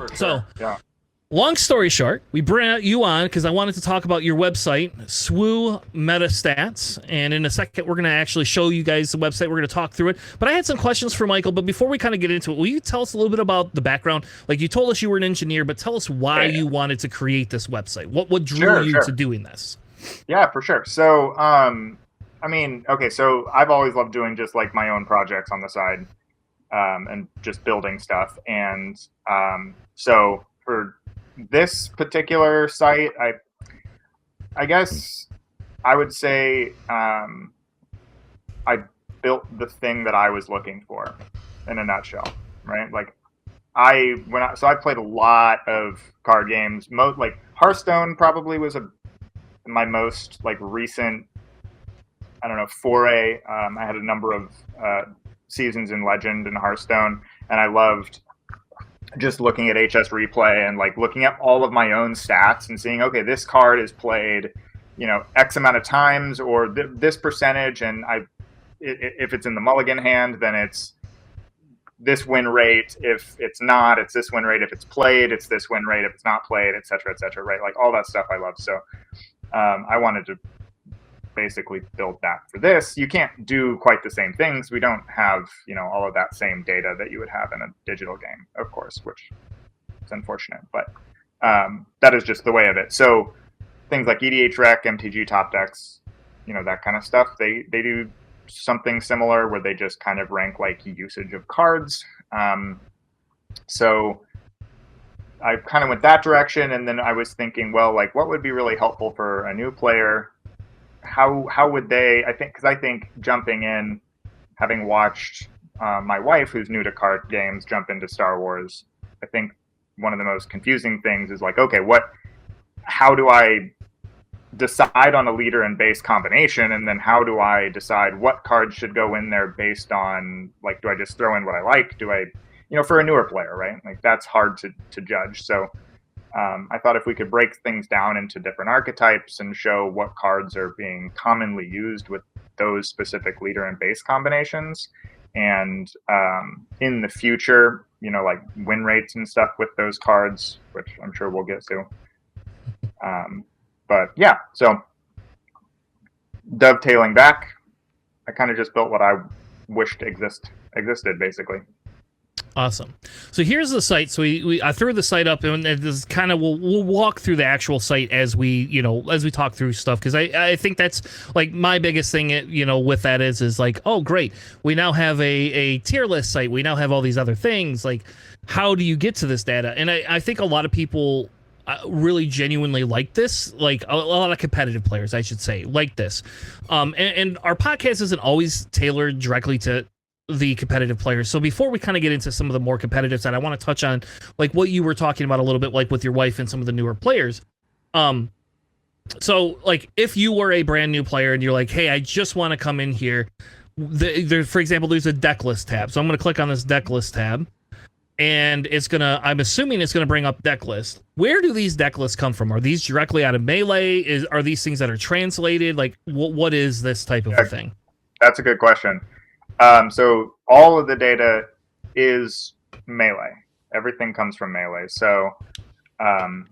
For So, sure. Yeah. long story short, we brought you on because I wanted to talk about your website, SWU Metastats. And in a second, we're going to actually show you guys the website. We're going to talk through it. But I had some questions for Michael. But before we kind of get into it, will you tell us a little bit about the background? Like, you told us you were an engineer, but tell us why Yeah. you wanted to create this website. What drew Sure. you to Sure. doing this? Yeah, for sure. So, I mean, okay, so I've always loved doing just like my own projects on the side, and just building stuff. And so for this particular site, I guess I would say I built the thing that I was looking for in a nutshell, right? Like so I played a lot of card games. Most like Hearthstone probably was my most like recent, I don't know, foray. I had a number of seasons in Legend and Hearthstone, and I loved just looking at HS replay and like looking at all of my own stats and seeing, okay, this card is played, X amount of times or this percentage, and if it's in the mulligan hand, then it's this win rate. If it's not, it's this win rate. If it's played, it's this win rate. If it's not played, et cetera, right? Like all that stuff I love. So I wanted to basically build that for this. You can't do quite the same things. We don't have, all of that same data that you would have in a digital game, of course, which is unfortunate, but that is just the way of it. So things like EDH Rec, MTG Top Decks, that kind of stuff, they do something similar where they just kind of rank like usage of cards. So I kind of went that direction, and then I was thinking, well, like what would be really helpful for a new player? How would they? Because I think jumping in, having watched my wife, who's new to card games, jump into Star Wars, I think one of the most confusing things is like, okay, how do I decide on a leader and base combination, and then how do I decide what cards should go in there based on, like, do I just throw in what I like? Do I, for a newer player, right? Like that's hard to judge. So I thought if we could break things down into different archetypes and show what cards are being commonly used with those specific leader and base combinations, and in the future, like win rates and stuff with those cards, which I'm sure we'll get to. But yeah, so dovetailing back, I kind of just built what I wished existed, basically. Awesome. So here's the site. So I threw the site up, and this is kind of we'll walk through the actual site as we talk through stuff, because I think that's like my biggest thing with that is like, oh great, we now have a tier list site, we now have all these other things. Like, how do you get to this data? And I think a lot of people really genuinely like this, like a lot of competitive players, I should say, like this. And our podcast isn't always tailored directly to the competitive players. So before we kind of get into some of the more competitive side, I want to touch on like what you were talking about a little bit, like with your wife and some of the newer players. So like if you were a brand new player and you're like, hey, I just want to come in here, for example, there's a deck list tab. So I'm going to click on this deck list tab, and I'm assuming it's gonna bring up deck list. Where do these deck lists come from? Are these directly out of Melee? Are these things that are translated? Like, what is this type of a thing? That's a good question. So all of the data is Melee. Everything comes from Melee. So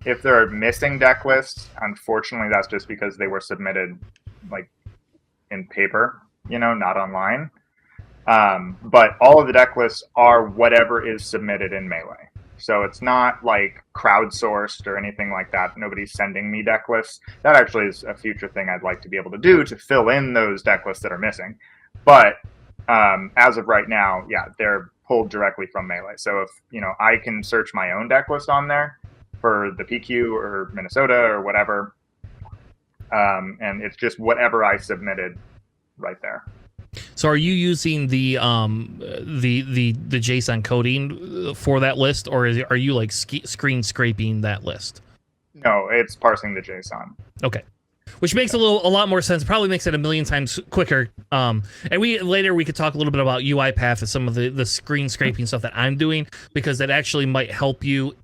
if there are missing deck lists, unfortunately, that's just because they were submitted like in paper, not online. But all of the deck lists are whatever is submitted in Melee. So it's not like crowdsourced or anything like that. Nobody's sending me deck lists. That actually is a future thing I'd like to be able to do, to fill in those deck lists that are missing. But as of right now, yeah, they're pulled directly from Melee. So if, I can search my own deck list on there for the PQ or Minnesota or whatever, and it's just whatever I submitted right there. So are you using the JSON coding for that list, or are you like screen scraping that list? No, it's parsing the JSON. Okay. Which makes a lot more sense. Probably makes it a million times quicker. And we could talk a little bit about UiPath and some of the screen scraping stuff that I'm doing, because that actually might help you,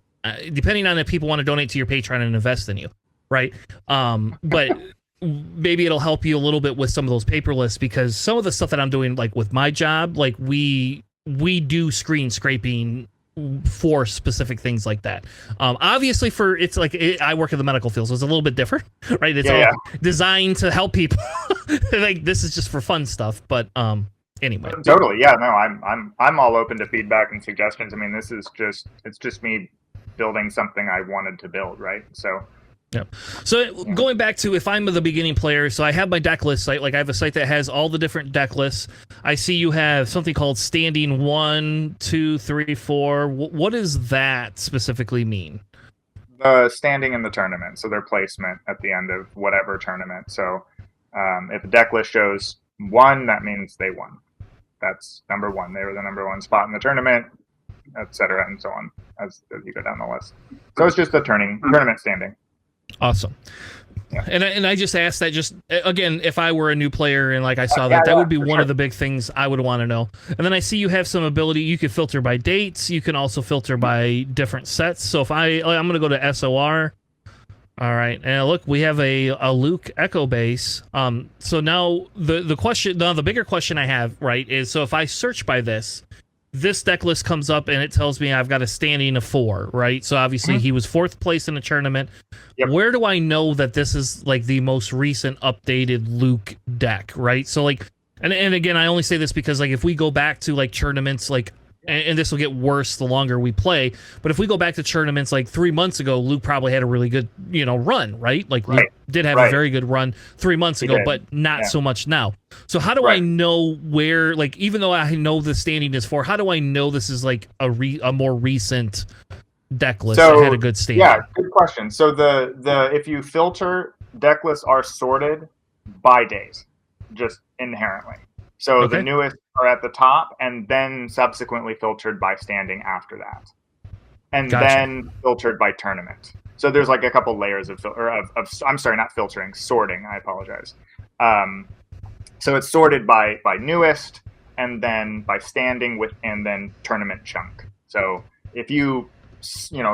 depending on if people want to donate to your Patreon and invest in you, right? But maybe it'll help you a little bit with some of those paper lists, because some of the stuff that I'm doing, like with my job, like we do screen scraping for specific things like that. Obviously, I work in the medical field, so it's a little bit different, right? It's all designed to help people. Like this is just for fun stuff, but anyway. Totally, yeah. No, I'm all open to feedback and suggestions. I mean, it's just me building something I wanted to build, right? So. Yeah. So going back to if I'm the beginning player, so I have my deck list site. Like I have a site that has all the different deck lists. I see you have something called standing 1, 2, 3, 4. What does that specifically mean? The standing in the tournament, so their placement at the end of whatever tournament. So if a deck list shows 1, that means they won. That's number 1. They were the number 1 spot in the tournament, etc., and so on as you go down the list. So it's just the tournament standing. Awesome. Yeah. And I just asked that just, again, if I were a new player and like I saw that would be one of the big things I would want to know. And then I see you have some ability. You can filter by dates. You can also filter by different sets. So if I'm going to go to SOR. All right. And look, we have a Luke Echo base. So now the bigger question I have, right, is so if I search by this deck list comes up and it tells me I've got a standing of 4, right? So obviously he was 4th place in the tournament. Yep. Where do I know that this is like the most recent updated Luke deck, right? So like, and again, I only say this because like if we go back to like tournaments, like, and this will get worse the longer we play, but if we go back to tournaments like 3 months ago, Luke probably had a really good, run, right? Like Luke did have a very good run 3 months ago, but not so much now. So how do I know where, like, even though I know the standing is 4, how do I know this is like a more recent deck list that had a good standing? Yeah, good question. So if you filter, deck lists are sorted by days, just inherently. So the newest are at the top, and then subsequently filtered by standing after that, and then filtered by tournament. So there's like a couple layers of I'm sorry, not filtering, sorting. I apologize. So it's sorted by newest, and then by standing and then tournament chunk. So if you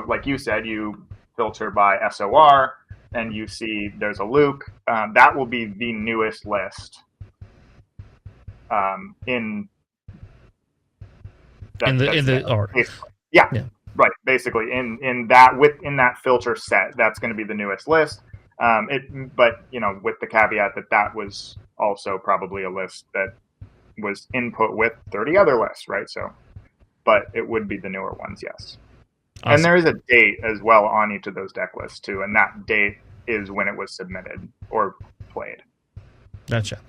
like you said, you filter by SOR, and you see there's a Luke, that will be the newest list. In the art. Yeah, right. Basically, in that filter set, that's going to be the newest list. But with the caveat that was also probably a list that was input with 30 other lists, right? So, but it would be the newer ones, yes. Awesome. And there is a date as well on each of those deck lists too, and that date is when it was submitted or played. Gotcha.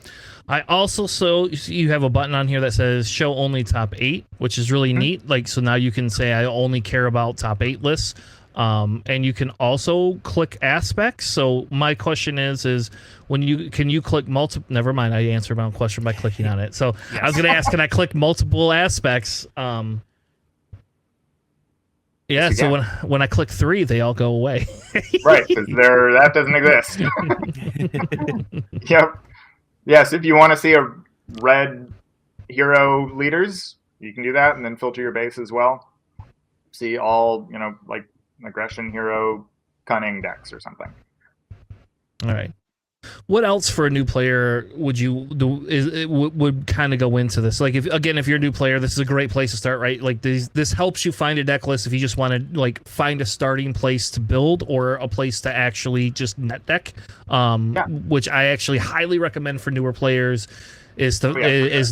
I also you have a button on here that says show only top 8, which is really neat. Like, so now you can say I only care about top 8 lists. And you can also click aspects. So my question is can you click multiple? Never mind. I answered my own question by clicking on it. So yes. I was going to ask, can I click multiple aspects? Yeah, so when I click 3, they all go away. Right, because that doesn't exist. Yep. Yes, if you want to see a red hero leaders, you can do that, and then filter your base as well. See all, like aggression, hero, cunning decks or something. All right. What else for a new player would you do? Would kind of go into this? Like, if you're a new player, this is a great place to start, right? Like, this helps you find a deck list if you just want to like find a starting place to build or a place to actually just net deck. Which I actually highly recommend for newer players is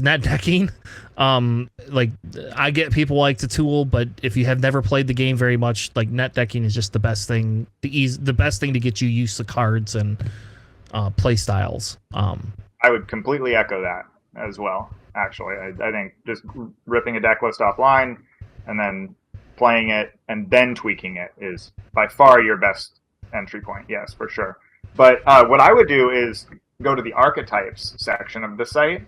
net decking. Like, I get people like to tool, but if you have never played the game very much, like net decking is just the best thing. The best thing to get you used to cards and play styles. I would completely echo that as well. Actually, I think just ripping a deck list offline and then playing it and then tweaking it is by far your best entry point. Yes, for sure. But what I would do is go to the archetypes section of the site,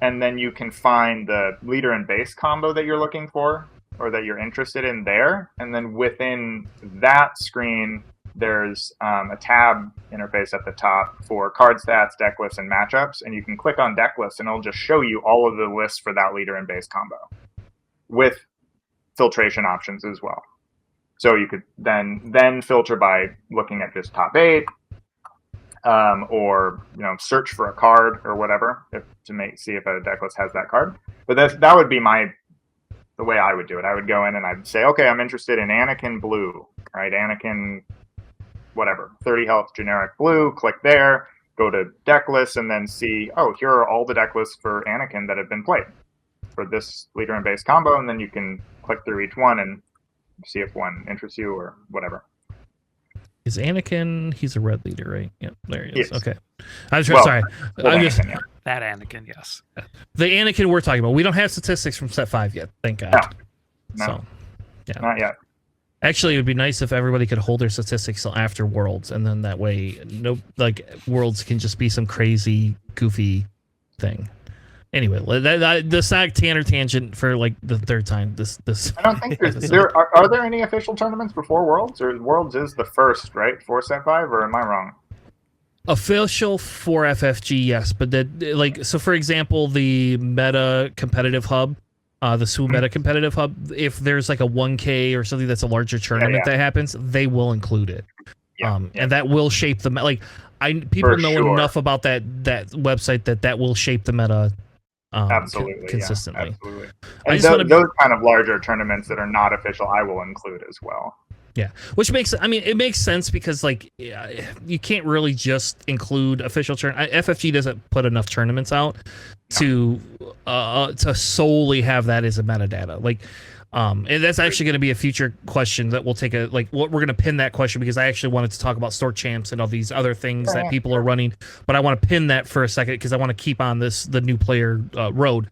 and then you can find the leader and base combo that you're looking for or that you're interested in there. And then within that screen, there's a tab interface at the top for card stats, deck lists, and matchups. And you can click on deck lists, and it'll just show you all of the lists for that leader and base combo with filtration options as well. So you could then filter by looking at just top 8, or search for a card or whatever to see if a deck list has that card. But that would be my the way I would do it. I would go in and I'd say, okay, I'm interested in Anakin blue, right? Anakin, whatever, 30 health generic blue. Click there, go to deck lists, and then see, oh, here are all the deck lists for Anakin that have been played for this leader and base combo, and then you can click through each one and see if one interests you or whatever. Is Anakin? He's a red leader, right? Yep, there he is. Yes. Okay, I'm sorry. I'm just Anakin, yeah. That Anakin, yes. the Anakin we're talking about. We don't have statistics from set 5 yet, thank God. No. So, yeah, Not yet. actually, it would be nice if everybody could hold their statistics till after Worlds, and then that way, Worlds can just be some crazy, goofy thing. Anyway, the SAG Tanner tangent for like the third time. This I don't think are there any official tournaments before Worlds, or Worlds is the first, right, for set 5, or am I wrong? official for FFG, yes, but so for example, the Meta Competitive Hub, the SWU Meta Competitive Hub, if there's like a 1K or something that's a larger tournament that happens, they will include it. And that will shape the people For know sure. enough about that website that will shape the meta Absolutely, consistently. Yeah, absolutely. I And just those kind of larger tournaments that are not official, I will include as well. Yeah, which makes it makes sense because you can't really just include official FFG doesn't put enough tournaments out to solely have that as a metadata. And that's actually going to be a future question that we'll take we're going to pin that question because I actually wanted to talk about store champs and all these other things that people are running, but I want to pin that for a second because I want to keep on the new player road.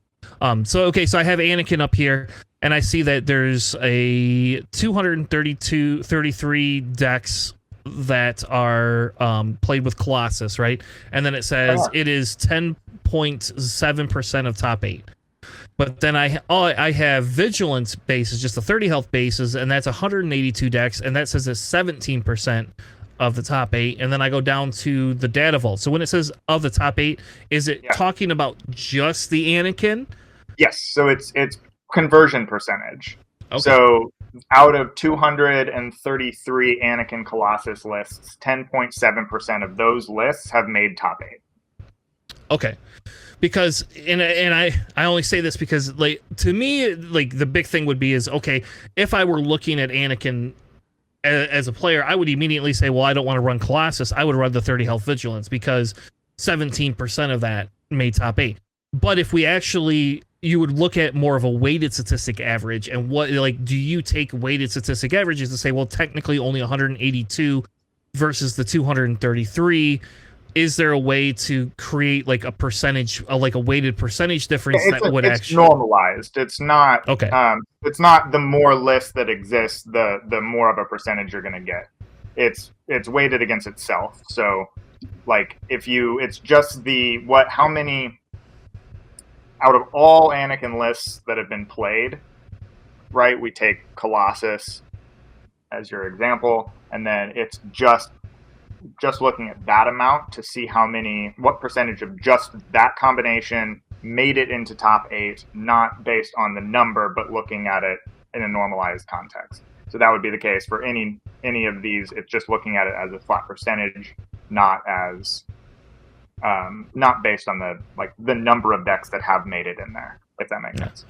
So I have Anakin up here, and I see that there's a 33 decks that are played with Colossus, right? And then it says it is 10.7% of top 8. But then I have Vigilance bases, just the 30 health bases, and that's 182 decks, and that says it's 17% of the top 8. And then I go down to the data vault. So when it says of the top 8, is it talking about just the Anakin? Yes, so it's conversion percentage. Okay. So out of 233 Anakin Colossus lists, 10.7% of those lists have made top 8. Okay. Because and I only say this because to me the big thing would be is if I were looking at Anakin as a player, I would immediately say, well, I don't want to run Colossus. I would run the 30 health Vigilance because 17% of that made top 8. But if you would look at more of a weighted statistic average, and what do you take weighted statistic averages to say, well, technically only 182 versus the 233? Is there a way to create a percentage, a weighted percentage difference it's normalized? It's not okay. It's not the more lists that exist, the more of a percentage you're going to get. It's weighted against itself. So, it's just how many out of all Anakin lists that have been played, right? We take Colossus as your example, and then it's just looking at that amount to see what percentage of just that combination made it into top 8, not based on the number, but looking at it in a normalized context. So that would be the case for any of these. It's just looking at it as a flat percentage, not as not based on the number of decks that have made it in there, if that makes sense.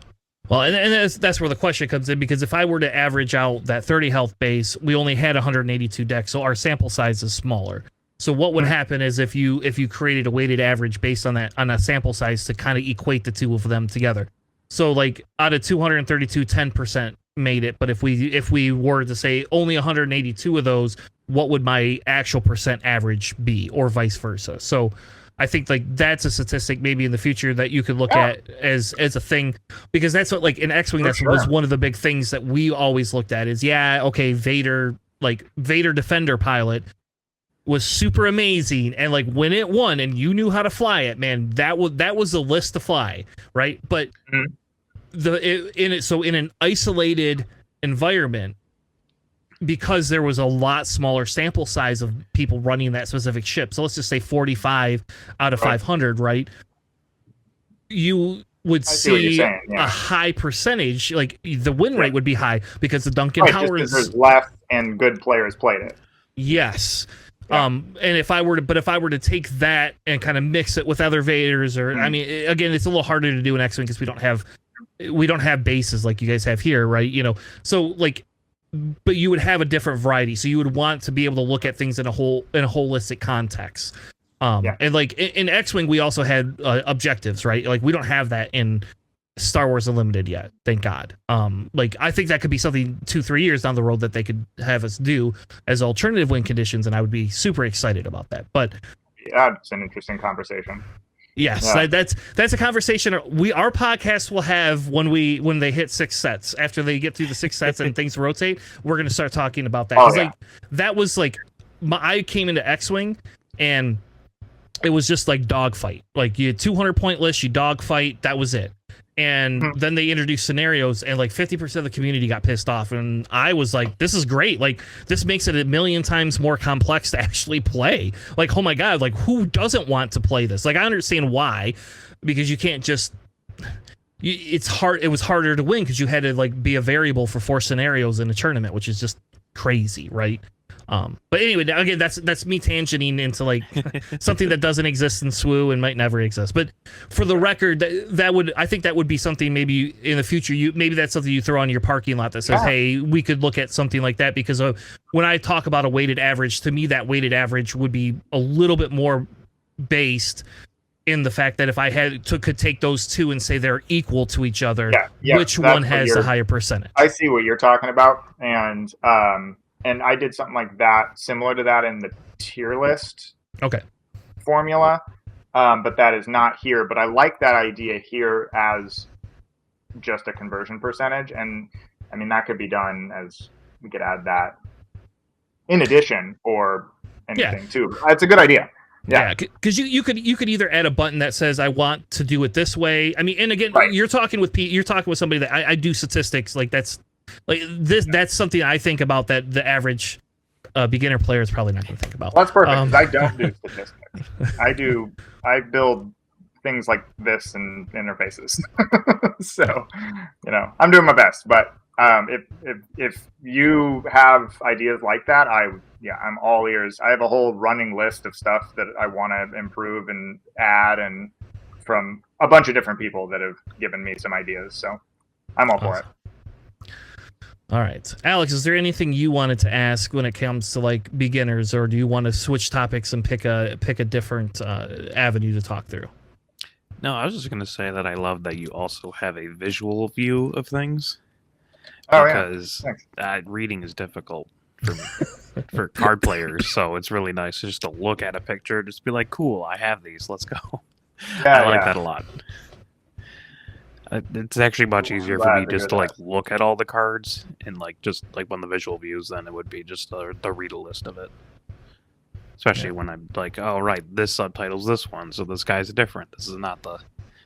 Well, and that's where the question comes in, because if I were to average out that 30 health base, we only had 182 decks, so our sample size is smaller. So what would happen is if you created a weighted average based on a sample size to kind of equate the two of them together. So out of 232, 10% made it, but if we were to say only 182 of those, what would my actual percent average be, or vice versa? So I think that's a statistic maybe in the future that you could look at as a thing, because that's what in X-Wing was one of the big things that we always looked at is Vader Defender pilot was super amazing, and when it won and you knew how to fly it, man, that was the list to fly, right? But in an isolated environment, because there was a lot smaller sample size of people running that specific ship, so let's just say 45 out of 500, right? You would see a high percentage, the win rate would be high because the Duncan Howards, there's less and good players played it. Yes. And if I were to take that and kind of mix it with other Vaders, or I mean, again, it's a little harder to do in X-Wing because we don't have we don't have bases like you guys have here, right? So like, but you would have a different variety. So you would want to be able to look at things in a holistic context. And like in X-Wing, we also had objectives, right? Like we don't have that in Star Wars Unlimited yet, thank God. Like I think that could be something 2-3 years down the road that they could have us do as alternative win conditions, and I would be super excited about that. But yeah, it's an interesting conversation. yes, that's a conversation our podcast will have when they hit 6 sets. After they get through the 6 sets and things rotate, we're gonna start talking about that. Like that was like I came into X-Wing and it was just like dogfight. Like you had 200 point list, you dogfight, that was it. And then they introduced scenarios, and like 50% of the community got pissed off. And I was like, this is great. Like, this makes it a million times more complex to actually play. Like, oh my God, like, who doesn't want to play this? Like, I understand why, because you can't just. It's hard. It was harder to win because you had to like be a variable for 4 scenarios in a tournament, which is just crazy, right? But anyway, again, that's me tangenting into like something that doesn't exist in SWU and might never exist. But for the record, I think that would be something maybe in the future. Maybe that's something you throw on your parking lot that says, hey, we could look at something like that, because when I talk about a weighted average, to me that weighted average would be a little bit more based in the fact that if I could take those two and say they're equal to each other, which one has a higher percentage? I see what you're talking about, and I did something like that, similar to that in the tier list formula, but that is not here. But I like that idea here as just a conversion percentage, and I mean that could be done as we could add that in addition or anything too. It's a good idea. Yeah, because you could either add a button that says I want to do it this way. I mean, and again, you're talking with somebody that I do statistics, like that's. Like this, that's something I think about that the average beginner player is probably not going to think about. Well, that's perfect. I don't do statistics. I build things like this and interfaces. So, I'm doing my best. But if you have ideas like that, I'm all ears. I have a whole running list of stuff that I want to improve and add, and from a bunch of different people that have given me some ideas. So, I'm all for it. All right, Alex, is there anything you wanted to ask when it comes to like beginners, or do you want to switch topics and pick a different avenue to talk through? No, I was just going to say that I love that you also have a visual view of things. Because reading is difficult for me, for card players, so it's really nice just to look at a picture, just be like, cool, I have these, let's go. I like that a lot. It's actually much easier for me just to like look at all the cards and like just like when the visual views, then it would be just the read a list of it. Especially when I'm like, oh right, this subtitle's this one, so this guy's different. This is not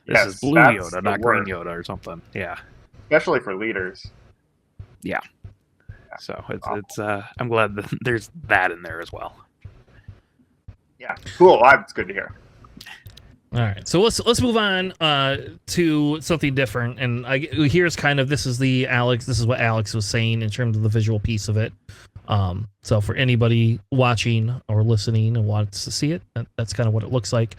this is blue Yoda, not green Yoda or something. Yeah. Especially for leaders. Yeah. So it's I'm glad that there's that in there as well. Yeah. Cool. It's good to hear. All right, so let's move on to something different, and here's kind of this is what Alex was saying in terms of the visual piece of it. So for anybody watching or listening and wants to see it, that's kind of what it looks like.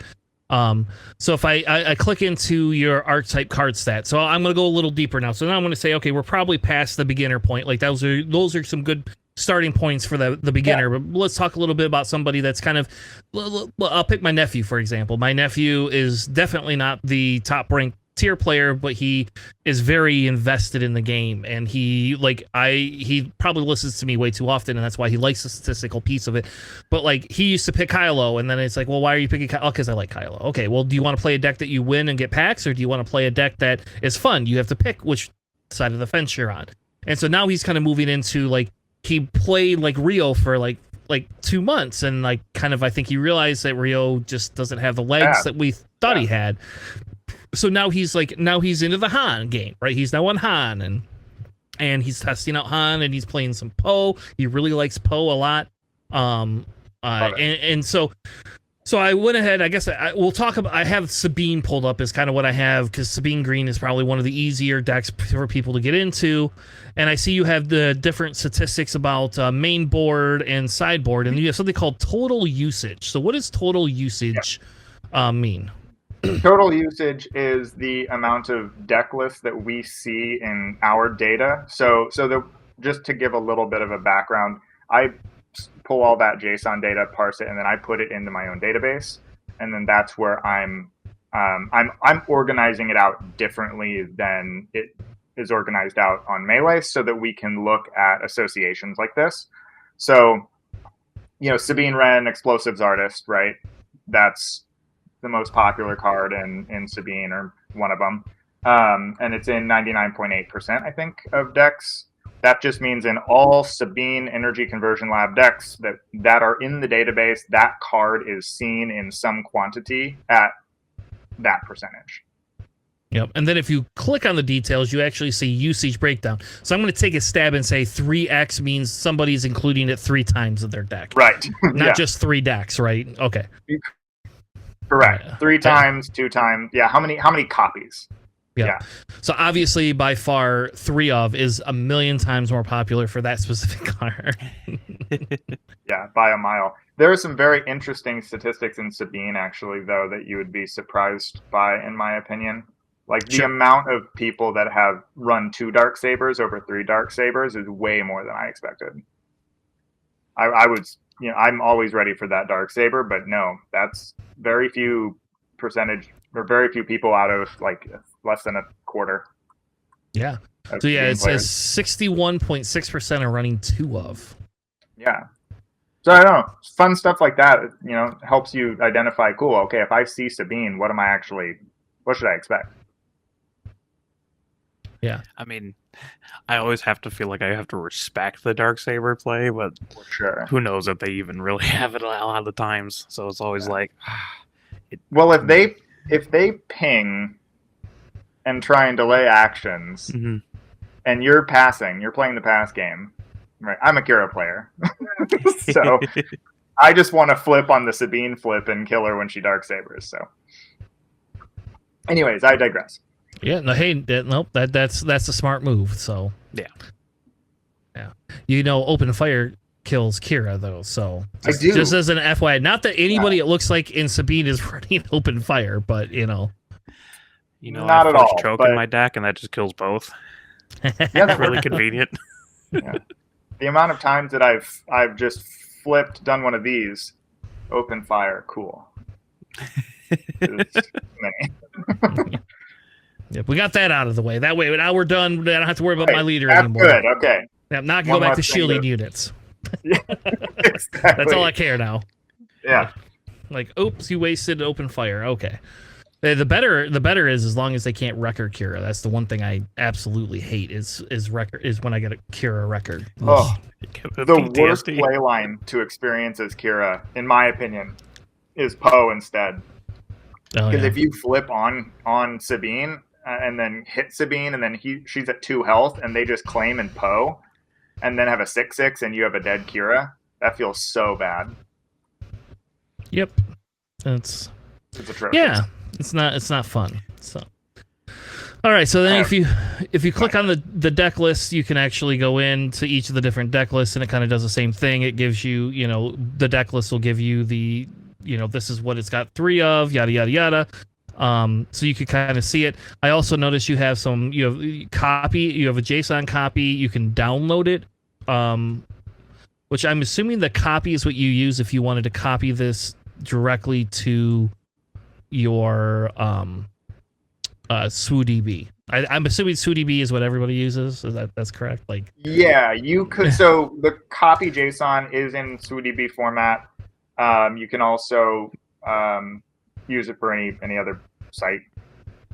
So if I click into your archetype card stat, so I'm going to go a little deeper now. So now I'm going to say, okay, we're probably past the beginner point. Like those are some good starting points for the beginner. But let's talk a little bit about somebody that's kind of. I'll pick my nephew, for example. My nephew is definitely not the top ranked tier player, but he is very invested in the game, and he probably listens to me way too often, and that's why he likes the statistical piece of it. But like he used to pick Kylo, and then it's like, well, why are you picking Kylo? Oh, because I like Kylo. Okay, well, do you want to play a deck that you win and get packs, or do you want to play a deck that is fun? You have to pick which side of the fence you're on. And so now he's kind of moving into like he played like Rio for like 2 months, and like kind of I think he realized that Rio just doesn't have the legs that we thought he had. So now he's into the Han game, right? He's now on Han, and he's testing out Han, and he's playing some Poe. He really likes Poe a lot. And so I went ahead. I guess we'll talk about. I have Sabine pulled up as kind of what I have, because Sabine Green is probably one of the easier decks for people to get into. And I see you have the different statistics about main board and sideboard, and you have something called total usage. So what does total usage mean? Total usage is the amount of deck lists that we see in our data. Just to give a little bit of a background, I pull all that JSON data, parse it, and then I put it into my own database, and then that's where I'm organizing it out differently than it is organized out on Melee, so that we can look at associations like this. So, Sabine Wren, Explosives Artist, right? That's the most popular card in Sabine, or one of them. And it's in 99.8%, I think, of decks. That just means in all Sabine Energy Conversion Lab decks that are in the database, that card is seen in some quantity at that percentage. Yep. And then if you click on the details, you actually see usage breakdown. So I'm going to take a stab and say 3x means somebody's including it 3 times in their deck. Right. Not just 3 decks, right? Okay. Correct. 3 times, 2 times. Yeah. How many copies? Yeah. So obviously, by far, 3 of is a million times more popular for that specific card. Yeah, by a mile. There are some very interesting statistics in Sabine, actually, though, that you would be surprised by, in my opinion. Like, the amount of people that have run 2 Dark Sabers over 3 Dark Sabers is way more than I expected. I was, I'm always ready for that Dark Saber, but no, that's very few percentage, or very few people out of, like, less than a quarter. Yeah. So yeah, it says 61.6% are running 2 of. Yeah. So I don't know. Fun stuff like that, helps you identify, cool, okay, if I see Sabine, what should I expect? Yeah. I mean, I always have to feel like I have to respect the Darksaber play, but sure, who knows if they even really have it a lot of the times. So it's always like, well, if they ping and try and delay actions, and you're playing the pass game, right? I'm a Kira player, so I just want to flip on the Sabine flip and kill her when she Dark Sabers. So, anyways, I digress. Yeah, no, hey, nope, that's a smart move. So yeah. Open fire kills Kira though. So I do. Just as an FYI, not that anybody it looks like in Sabine is running open fire, but not I at all. Choke in my deck, and that just kills both. Yeah, that's really convenient. Yeah. The amount of times that I've just flipped, done one of these, open fire, cool. Many. Yep, we got that out of the way. That way, now we're done. I don't have to worry about my leader anymore. Good. Okay. Yep, now I can go back to shielding units. Yeah, exactly. That's all I care now. Yeah. Like, oops, you wasted open fire. Okay. The better is as long as they can't record Kira. That's the one thing I absolutely hate is when I get a Kira record. Oh, the worst play line to experience as Kira, in my opinion, is Poe instead. Because if you flip on Sabine and then hit Sabine and then she's at 2 health and they just claim and Poe and then have a 6/6 and you have a dead Kira, that feels so bad. Yep. It's atrocious. Yeah. It's not fun. So, all right. So then, if you click on the deck list, you can actually go into each of the different deck lists, and it kind of does the same thing. It gives you, the deck list will give you the, this is what it's got 3 of, yada yada yada. So you can kind of see it. I also noticed you have a JSON copy. You can download it, which I'm assuming the copy is what you use if you wanted to copy this directly to your SWU. I'm assuming SWU is what everybody uses. That's correct? Like, yeah, you could. So the copy JSON is in SWU format. You can also use it for any other site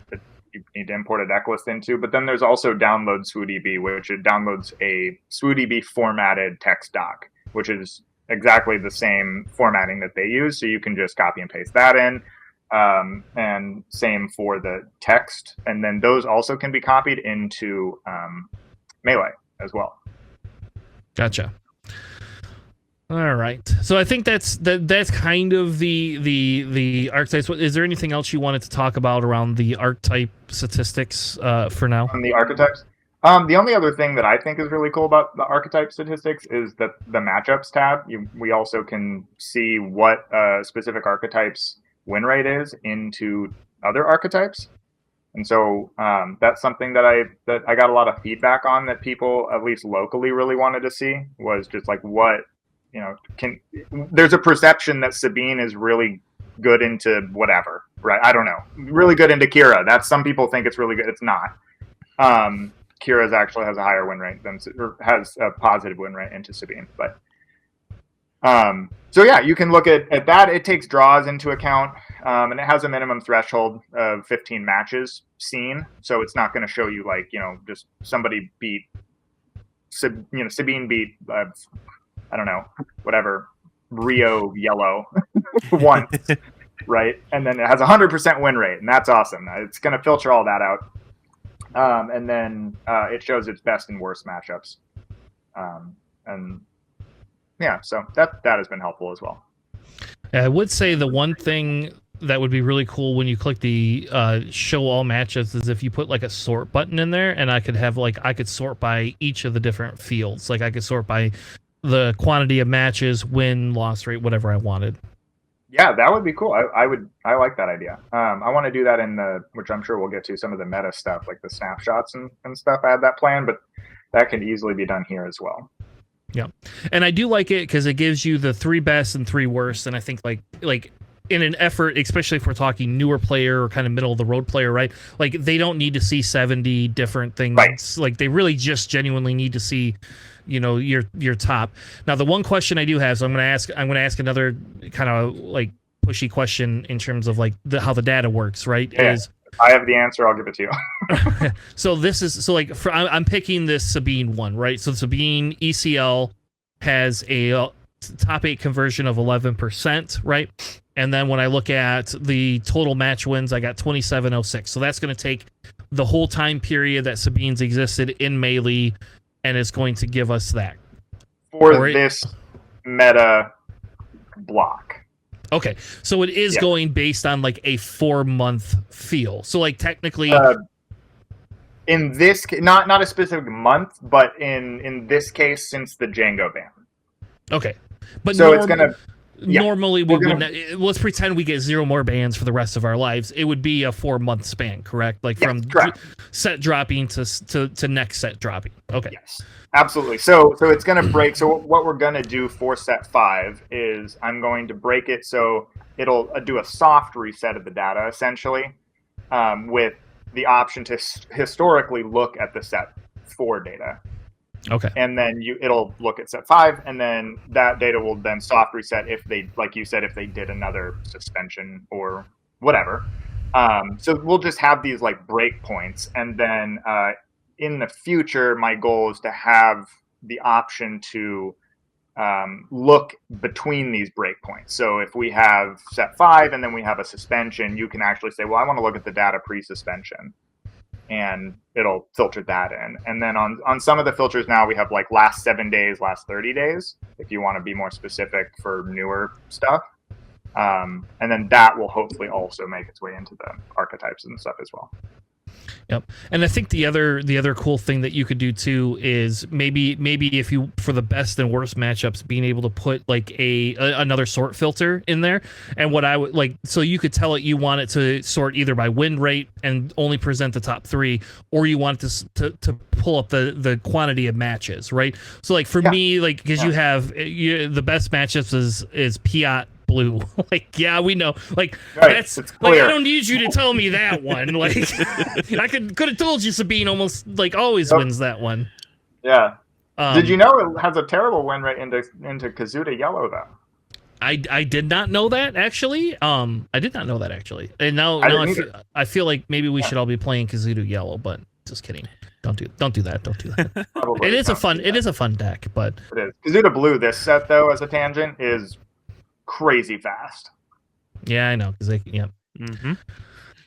that you need to import a deck list into. But then there's also download SWU, which it downloads a SWU formatted text doc, which is exactly the same formatting that they use. So you can just copy and paste that in. And same for the text. And then those also can be copied into Melee as well. Gotcha. All right. So I think that's kind of the archetypes. Is there anything else you wanted to talk about around the archetype statistics for now? On the archetypes? The only other thing that I think is really cool about the archetype statistics is that the matchups tab. We also can see what specific archetypes win rate is into other archetypes. And so that's something that I got a lot of feedback on, that people at least locally really wanted to see, was just like, what, there's a perception that Sabine is really good into whatever, right? I don't know, really good into Kira. That's, some people think it's really good. It's not. Kira's actually has a higher win rate or has a positive win rate into Sabine, but so yeah, you can look at that. It takes draws into account, and it has a minimum threshold of 15 matches seen. So it's not going to show you like, just somebody beat, Sabine beat, I don't know, whatever, Rio Yellow once, right? And then it has 100% win rate, and that's awesome. It's going to filter all that out. And then it shows its best and worst matchups. And yeah, so that has been helpful as well. I would say the one thing that would be really cool when you click the show all matches is if you put like a sort button in there, and I could sort by each of the different fields. Like I could sort by the quantity of matches, win, loss rate, whatever I wanted. Yeah, that would be cool. I like that idea. I want to do that in which I'm sure we'll get to, some of the meta stuff, like the snapshots and stuff. I had that plan, but that can easily be done here as well. Yeah, and I do like it because it gives you the 3 best and 3 worst, and I think like in an effort, especially if we're talking newer player or kind of middle of the road player, right? Like they don't need to see 70 different things. Right. Like they really just genuinely need to see, your top. Now the one question I do have, so I'm going to ask another kind of like pushy question in terms of like how the data works, right? Yeah. I have the answer. I'll give it to you. So I'm picking this Sabine one, right? So Sabine ECL has a top 8 conversion of 11%, right? And then when I look at the total match wins, I got 2706. So that's going to take the whole time period that Sabine's existed in Melee, and it's going to give us that for this meta block. Okay, so it is going based on like a 4-month feel. So like technically, in this not a specific month, but in this case, since the Django ban. Okay, but so it's gonna. Normally, let's pretend we get 0 more bans for the rest of our lives. It would be a 4-month span, correct? Like from set dropping to next set dropping. Okay. Yes, absolutely. So it's going to break. So what we're going to do for set 5 is I'm going to break it so it'll do a soft reset of the data, essentially, with the option to historically look at the set 4 data. Okay. And then it'll look at set 5, and then that data will then soft reset if they, like you said, if they did another suspension or whatever. So we'll just have these like break points, and then in the future, my goal is to have the option to look between these break points. So if we have set 5 and then we have a suspension, you can actually say, well, I want to look at the data pre-suspension, and it'll filter that in. And then on some of the filters now, we have like last 7 days, last 30 days, if you want to be more specific for newer stuff. And then that will hopefully also make its way into the archetypes and stuff as well. Yep. And I think the other cool thing that you could do too is maybe if you, for the best and worst matchups, being able to put like another sort filter in there. And what I would like, so you could tell it you want it to sort either by win rate and only present the top 3, or you want it to pull up the quantity of matches, right? So like for me, like because you have the best matchups is Piat Blue. Like, yeah, we know. Like, that's like, I don't need you to tell me that one. Like, I could have told you Sabine almost like always wins that one. Yeah. Did you know it has a terrible win rate into Kazuda Yellow though? I did not know that actually. I did not know that actually. And now I feel like maybe we should all be playing Kazuda Yellow, but just kidding. Don't do that. Don't do that. It is a fun deck, but it is. Kazuda Blue this set though, as a tangent, is crazy fast. Yeah, I know, because they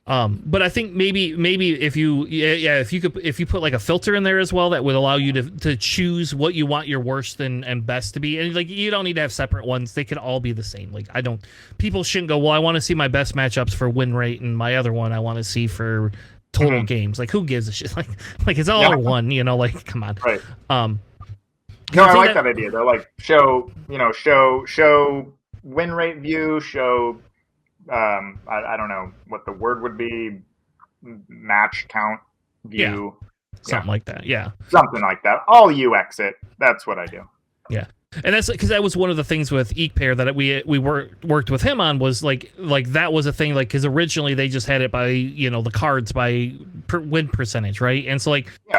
but I think maybe if you put like a filter in there as well, that would allow you to choose what you want your worst and best to be, and like you don't need to have separate ones. They can all be the same. Like people shouldn't go, well, I want to see my best matchups for win rate, and my other one I want to see for total games. Like who gives a shit? Like it's all one, like come on. Right. No, I like that idea. They're like show win rate view, show I don't know what the word would be, match count view. Something like that. Yeah. Something like that. I'll UX it. That's what I do. Yeah. And that's because that was one of the things with Eekpair that we worked with him on was like that was a thing, like, because originally they just had it by, the cards by win percentage, right? And so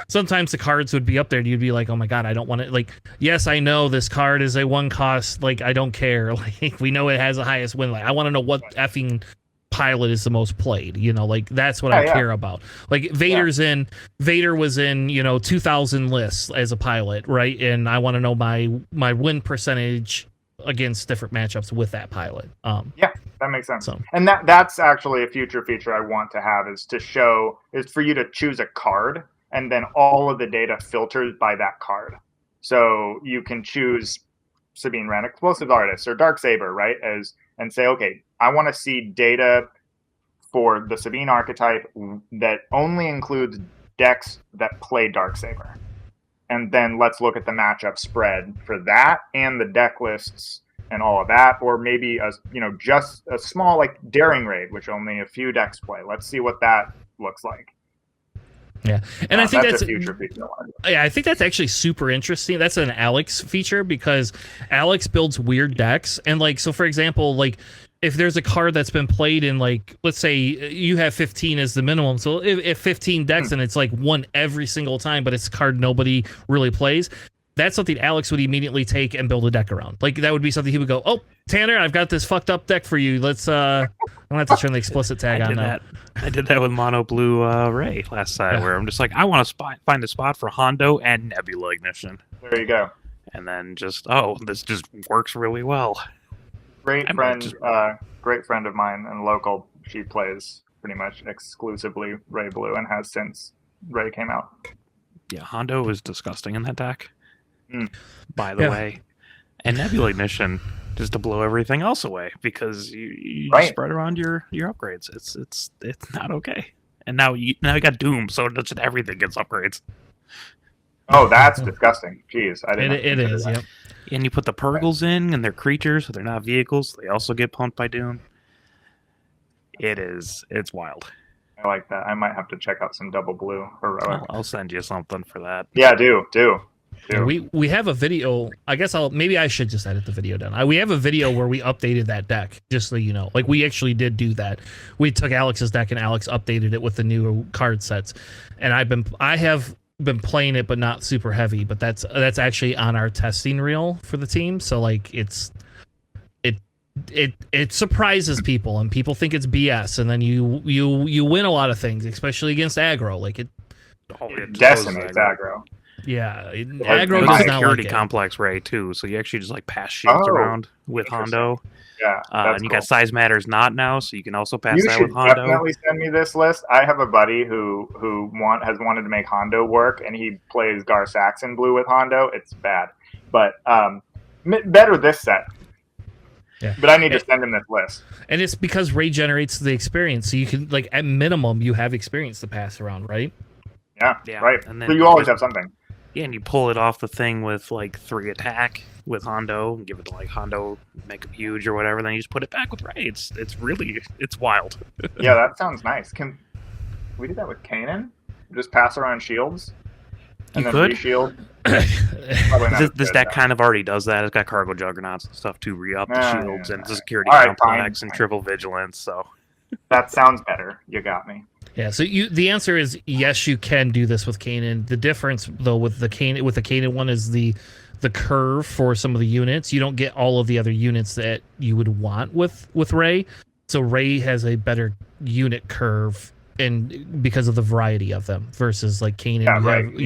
sometimes the cards would be up there and you'd be like, oh my god, I don't want it. Like, yes, I know this card is a 1 cost, like, I don't care. Like, we know it has the highest win. Like, I want to know what effing pilot is the most played, like that's what I care about. Like Vader was in 2000 lists as a pilot, right? And I want to know my win percentage against different matchups with that pilot. That makes sense. And that's actually a future feature I want to have, is for you to choose a card and then all of the data filters by that card. So you can choose Sabine Wren, Explosive Artist, or Darksaber, right? And say, okay, I want to see data for the Sabine archetype that only includes decks that play Darksaber. And then let's look at the matchup spread for that and the deck lists and all of that. Or maybe just a small, like, Daring Raid, which only a few decks play. Let's see what that looks like. Yeah, and I think that's a future feature. Yeah, I think that's actually super interesting. That's an Alex feature, because Alex builds weird decks, and like, so for example, like if there's a card that's been played in, like, let's say you have 15 as the minimum, so if 15 decks and it's like one every single time, but it's a card nobody really plays, that's something Alex would immediately take and build a deck around. Like, that would be something he would go, oh, Tanner, I've got this fucked up deck for you. Let's I'm gonna have to turn the explicit tag on now. I did that with Mono Blue Ray last time, where I'm just like, I want to find a spot for Hondo and Nebula Ignition. There you go. And then this just works really well. Great friend of mine and local. She plays pretty much exclusively Ray Blue and has since Ray came out. Yeah, Hondo is disgusting in that deck. By the way, and Nebula Ignition just to blow everything else away, because you spread around your upgrades. It's not okay. And now you got Doom, so just everything gets upgrades. Oh, that's disgusting. Jeez, I didn't. It is. Yep. And you put the Purgles in, and they're creatures, so they're not vehicles. They also get pumped by Doom. It's wild. I like that. I might have to check out some Double Blue Heroic. I'll send you something for that. Yeah, do. Yeah, we have a video. I guess maybe I should just edit the video down. We have a video where we updated that deck, just so you know. Like, we actually did do that. We took Alex's deck and Alex updated it with the new card sets. And I have been playing it, but not super heavy. But that's actually on our testing reel for the team. So like, it surprises people, and people think it's BS, and then you win a lot of things, especially against aggro. Like it decimates aggro. Yeah, aggro does not security like complex Ray too, so you actually just like pass shields around with Hondo. Yeah, and you got Size Matters not now, so you can also pass that with Hondo. You should definitely send me this list. I have a buddy who has wanted to make Hondo work, and he plays Gar Saxon Blue with Hondo. It's bad, but better this set. Yeah. But I need to send him this list. And it's because Ray generates the experience, so you can, like, at minimum, you have experience to pass around, right? Yeah, right. And then so you always have something. Yeah, and you pull it off the thing with like 3 attack with Hondo and give it to like Hondo, make him huge or whatever. Then you just put it back with Ray. It's wild. Yeah, that sounds nice. Can we do that with Kanan? Just pass around shields and then re-shield. This deck kind of already does that. It's got Cargo Juggernauts and stuff to re-up the shields, and it's a security complex and triple vigilance. So that sounds better. You got me. Yeah, so the answer is yes, you can do this with Kanan. The difference, though, with the Kanan one is the curve for some of the units. You don't get all of the other units that you would want with Ray. So Ray has a better unit curve, and because of the variety of them, versus like Kanan,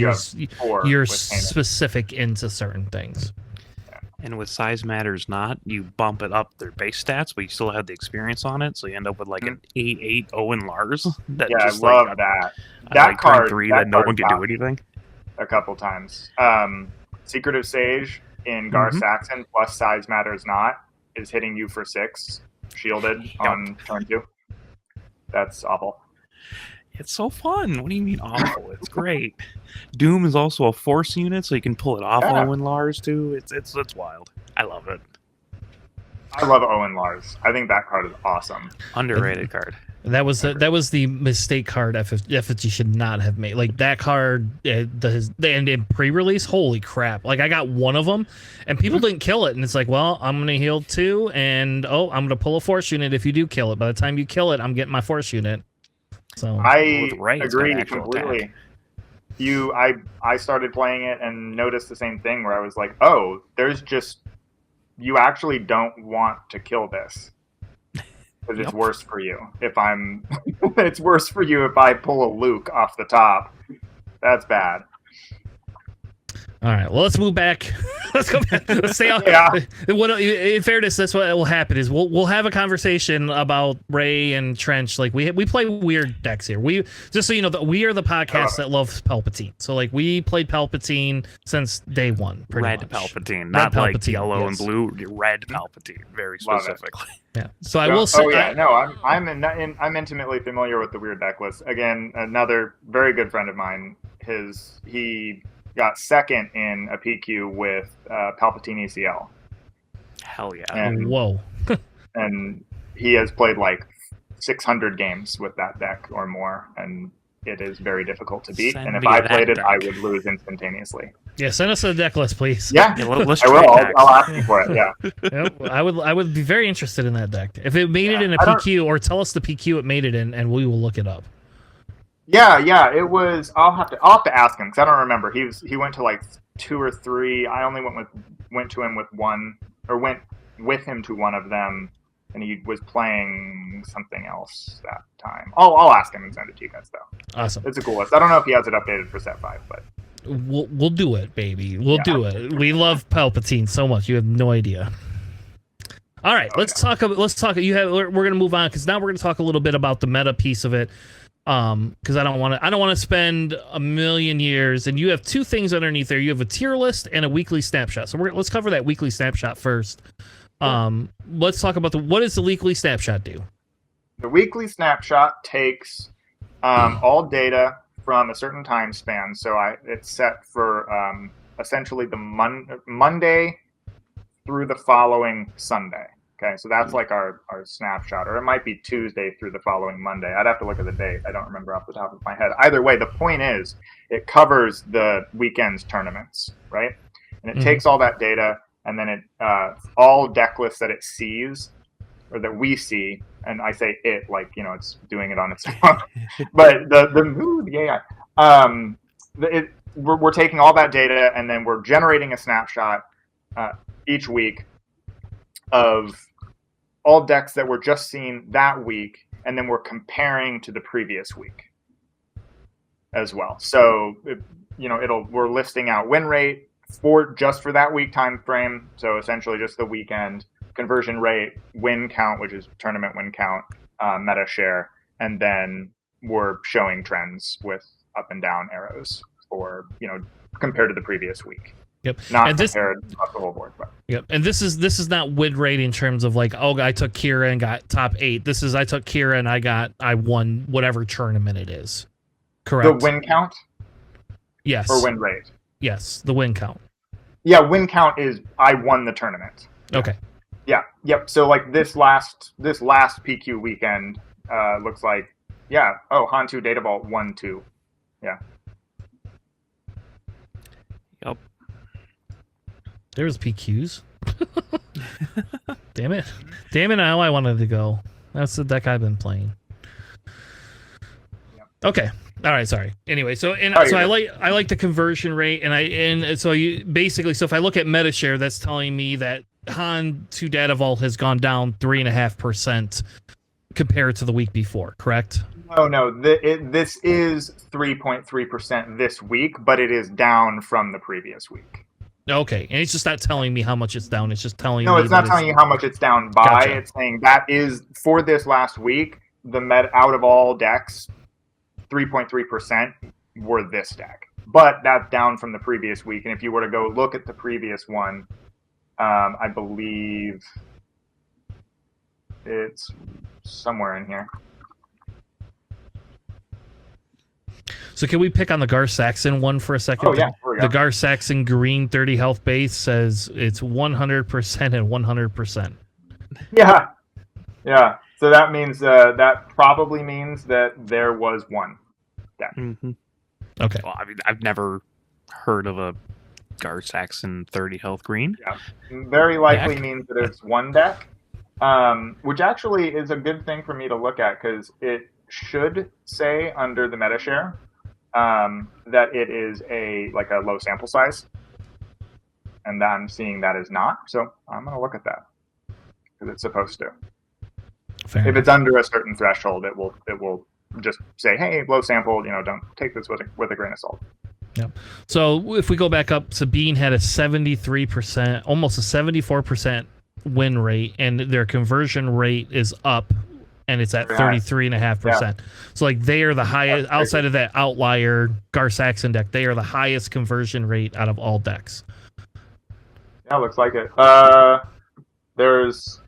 you're specific into certain things. And with Size Matters not, you bump it up their base stats, but you still have the experience on it, so you end up with like an 8/8 Owen Lars. I love that. That card 3 that no one can do anything. A couple times. Secretive Sage in Gar Saxon plus Size Matters not is hitting you for 6 shielded on turn 2. That's awful. It's so fun. What do you mean awful? It's great. Doom is also a force unit, so you can pull it off Owen Lars too. It's wild. I love it. I love Owen Lars. I think that card is awesome. Underrated card. That was the mistake card FFG should not have made. Like that card, and in pre-release, holy crap! Like I got one of them, and people didn't kill it, and it's like, well, I'm gonna heal 2, and I'm gonna pull a force unit if you do kill it. By the time you kill it, I'm getting my force unit. So I agree completely. I started playing it and noticed the same thing where I was like, oh, there's just you actually don't want to kill this. Because it's worse for you if I'm. It's worse for you if I pull a Luke off the top. That's bad. All right. Well, let's move back. Let's go back. Let's stay on. In fairness, that's what will happen. Is we'll have a conversation about Ray and Trench. Like we play weird decks here. We just so you know that we are the podcast that loves Palpatine. So like we played Palpatine since day one. Red much. Palpatine, not Palpatine, like yellow yes. and blue. Red Palpatine, very specifically. Yeah. So I will say. Oh yeah, no, I'm intimately familiar with the weird deck list. Again, another very good friend of mine. He got second in a PQ with Palpatine ECL. Hell yeah! And, whoa. And he has played like 600 games with that deck or more, and it is very difficult to beat. And if I played it, I would lose instantaneously. Yeah, send us a deck list, please. Yeah, let's I will. I'll ask you for it. Yeah. Yep, I would be very interested in that deck. If it made it in a PQ, or tell us the PQ it made it in, and we will look it up. Yeah, it was. I'll have to ask him because I don't remember. He went to like 2 or 3. I only went to him with one, or went with him to one of them, and he was playing something else that time. I'll ask him and send it to you guys though. Awesome. It's a cool list. I don't know if he has it updated for set 5, but we'll do it, baby. We'll do it. We love Palpatine so much. You have no idea. All right, let's talk. We're gonna move on because now we're gonna talk a little bit about the meta piece of it. Because I don't want to spend a million years. And you have 2 things underneath there. You have a tier list and a weekly snapshot. So let's cover that weekly snapshot first. Let's talk about what does the weekly snapshot do? The weekly snapshot takes all data from a certain time span. So it's set for essentially the Monday through the following Sunday. Okay, so that's like our snapshot, or it might be Tuesday through the following Monday. I'd have to look at the date. I don't remember off the top of my head. Either way, the point is it covers the weekend's tournaments, right? And it takes all that data, and then it all deck lists that it sees, or that we see, and I say it like, it's doing it on its own. But the AI, we're taking all that data, and then we're generating a snapshot each week of all decks that were just seen that week, and then we're comparing to the previous week as well. So, we're listing out win rate for that week time frame. So essentially just the weekend, conversion rate, win count, which is tournament win count, meta share, and then we're showing trends with up and down arrows for compared to the previous week. Yep. Not compared across the whole board. But. Yep. And this is not win rate in terms of like, I took Kira and got top 8. This is I took Kira and I won whatever tournament it is. Correct. The win count? Yes. Or win rate? Yes, the win count. Yeah, win count is I won the tournament. Okay. Yeah. Yep. So like this last PQ weekend looks like Hantu Data Vault 1-2. Yeah. Yep. There's PQs. Damn it. How I wanted to go. That's the deck I've been playing. Okay. All right, sorry. Anyway, so I like the conversion rate, and so you basically, so if I look at MetaShare, that's telling me that Han to Data Vault has gone down 3.5% compared to the week before, correct? No. This is 3.3% this week, but it is down from the previous week. Okay, and it's just not telling me how much it's down. It's just telling me. No, it's not telling you how much it's down by. Gotcha. It's saying that is for this last week. The out of all decks, 3.3% were this deck, but that's down from the previous week. And if you were to go look at the previous one, I believe it's somewhere in here. So can we pick on the Gar Saxon one for a second? Oh, yeah. The Gar Saxon green 30 health base says it's 100% and 100%. Yeah, yeah. So that means that probably means that there was one deck. Mm-hmm. Okay. Well, I mean, I've never heard of a Gar Saxon 30 health green. Yeah, very likely Deck. means that it's one deck, which actually is a good thing for me to look at because it should say under the meta share that it is a low sample size, and I'm seeing that is not. So I'm going to look at that because it's supposed to. Fair If it's under a certain threshold, it will just say, "Hey, low sample. Don't take this with a grain of salt." Yeah. So if we go back up, Sabine had a 73%, almost a 74% win rate, and their conversion rate is up, and it's at 33.5%. So like they are the highest outside of that outlier Gar Saxon deck. They are the highest conversion rate out of all decks. Yeah, looks like it. There's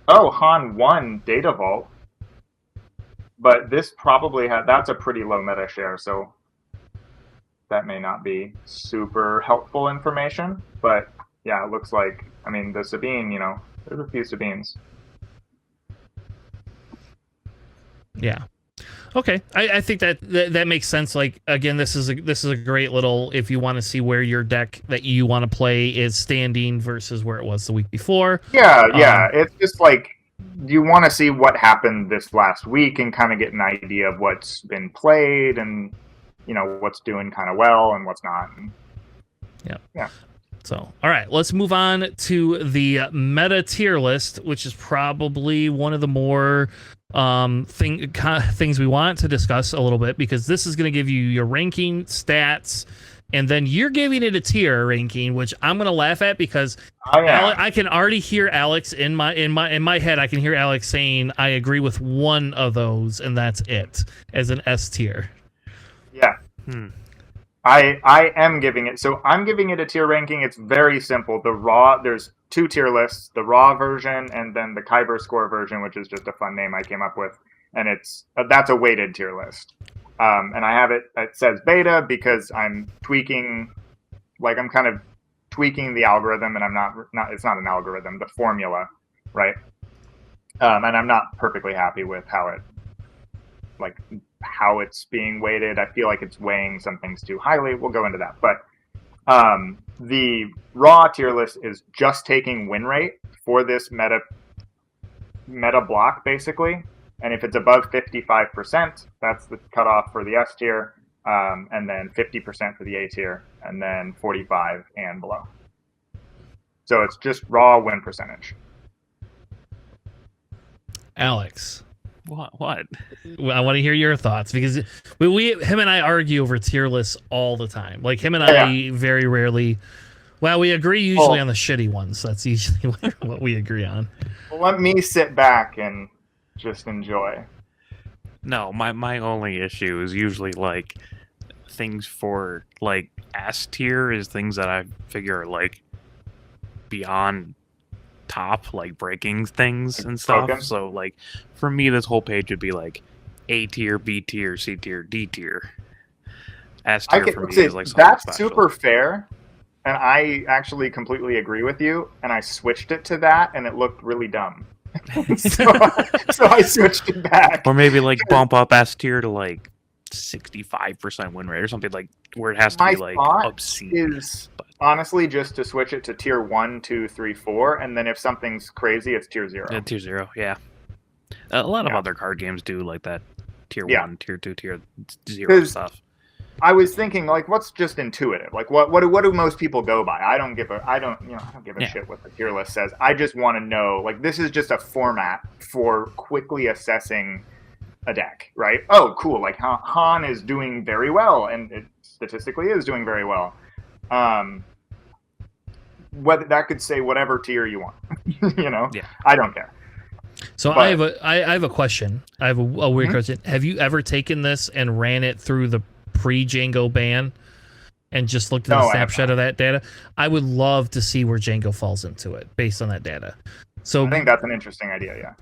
Han 1 Data Vault, but this probably that's a pretty low meta share, so that may not be super helpful information. But yeah, it looks like, I mean, the Sabine, there's a few Sabines. Yeah. Okay, I think that makes sense. Like, again, this is a great little, if you want to see where your deck that you want to play is standing versus where it was the week before. Yeah. It's just like you want to see what happened this last week and kind of get an idea of what's been played and what's doing kind of well and what's not. Yeah. So, all right, let's move on to the meta tier list, which is probably one of the more things we want to discuss a little bit, because this is going to give you your ranking stats, and then you're giving it a tier ranking, which I'm going to laugh at because I can already hear Alex in my head. I can hear Alex saying, "I agree with one of those, and that's it," as an S tier. Yeah. I am giving it. So I'm giving it a tier ranking. It's very simple. There's two tier lists, the raw version and then the Kyber score version, which is just a fun name I came up with. And that's a weighted tier list. And I have it says beta because I'm tweaking, I'm kind of tweaking the algorithm, and I'm not it's not an algorithm, the formula, right? And I'm not perfectly happy with how it's being weighted. I feel like it's weighing some things too highly. We'll go into that. But the raw tier list is just taking win rate for this meta block, basically. And if it's above 55%, that's the cutoff for the S tier, and then 50% for the A tier, and then 45 and below. So it's just raw win percentage. Alex. What? I want to hear your thoughts, because him and I argue over tier lists all the time. Like, him and I very rarely. Well, we agree usually on the shitty ones. That's usually what we agree on. Well, let me sit back and just enjoy. No, my only issue is usually things for S tier is things that I figure are beyond top, breaking things and stuff. Broken. So for me, this whole page would be A tier, B tier, C tier, D tier. S tier for me is that's special. Super fair, and I actually completely agree with you. And I switched it to that, and it looked really dumb. so I switched it back. Or maybe bump up S tier to 65% win rate or something, where it has to be obscene. Honestly, just to switch it to tier 1, 2, 3, 4, and then if something's crazy, it's tier 0. Yeah, tier 0, yeah. A lot of other card games do that tier 1, tier 2, tier 0 stuff. I was thinking, what's just intuitive? What do most people go by? I don't give a shit what the tier list says. I just want to know, this is just a format for quickly assessing a deck, right? Oh, cool. Han is doing very well, and it statistically is doing very well. Whether that could say whatever tier you want, I don't care. So I have a question. I have a weird question. Have you ever taken this and ran it through the pre-Django ban and just looked at the snapshot of that data? I would love to see where Django falls into it based on that data. So I think that's an interesting idea. Yeah.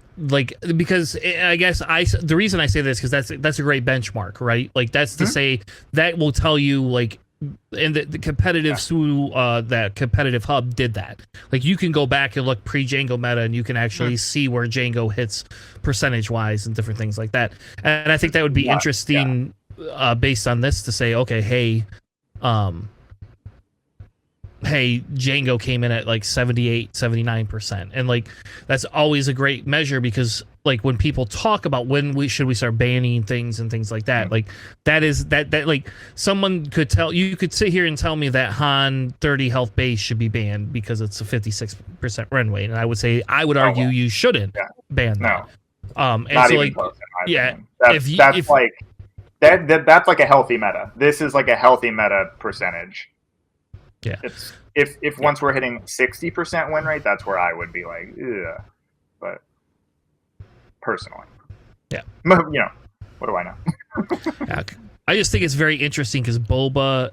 Because I guess the reason I say this, because that's a great benchmark, right? That's to say that will tell you and the competitive SWU, that competitive hub did that. Like you can go back and look pre-Django meta, and you can actually see where Django hits percentage-wise and different things like that. And I think that would be interesting based on this to say, okay, hey, Django came in at like 78, 79%. And like, that's always a great measure because like when people talk about when should we start banning things and things like that, like that is that like someone could you could sit here and tell me that Han 30 health base should be banned because it's a 56% run rate. And I would argue you shouldn't ban that. And not so even like, close, yeah, that's like a healthy meta. This is like a healthy meta percentage. Yeah. It's if once we're hitting 60% win rate, that's where I would be like, ugh. But personally, yeah, what do I know? Yeah, I just think it's very interesting because Boba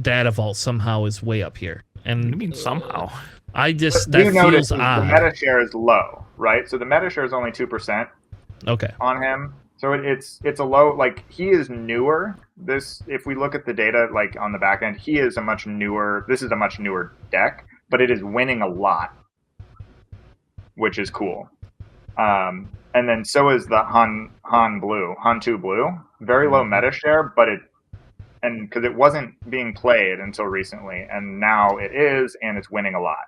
Data Vault somehow is way up here, and I mean somehow. That feels odd. The meta share is low, right? So the meta share is only 2%. Okay. On him. So it's a low, like he is newer. If we look at the data like on the back end, this is a much newer deck, but it is winning a lot, which is cool. And then so is the Han 2 Blue, very low meta share, but because it wasn't being played until recently, and now it is, and it's winning a lot.